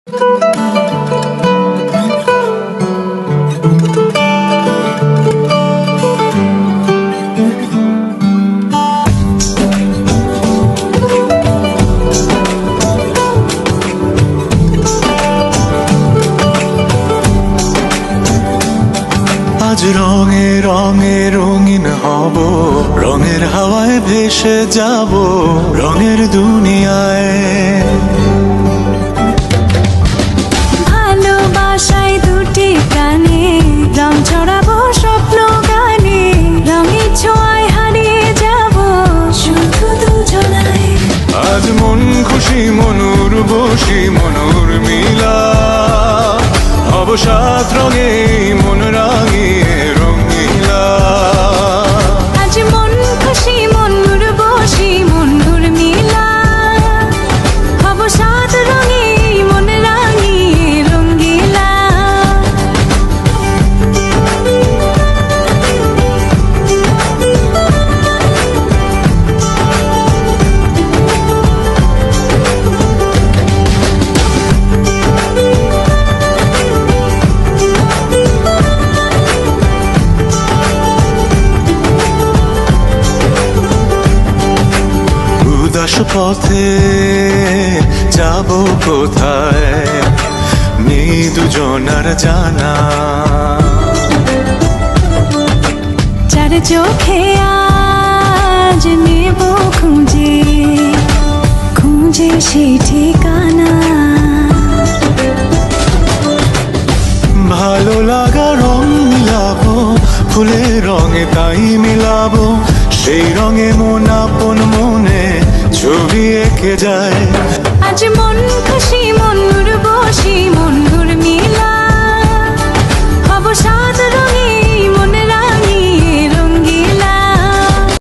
আজ রঙে রঙে রঙিন হব, রঙের হাওয়ায় ভেসে যাব রঙের দুনিয়ায়। ভালোবাসায় দুটি প্রাণে রং ছড়াবো স্বপ্ন গানে, রঙের ছোঁয়ায় হারিয়ে যাব শুধু দুজনায়। আজ মন খুশি মনুর বসি মনুর মিলা, হব সাত রঙে মন রাঙিয়ে রঙিলা। আজ মন খুশি মনুর বসি মনুর মিলা, হব সাত রঙে মন রাঙিয়ে রঙ্গিলা। উদাস পথে যাব কোথায়, নেই দুজনার জানা। চার চোখে আজ নেব খুঁজে খুঁজে সেই ঠিকানা। ভালো লাগা রং মিলাবো, ফুলের রঙে তাই মিলাবো, সেই রঙে মন আপন মনে ছবি এঁকে যায়।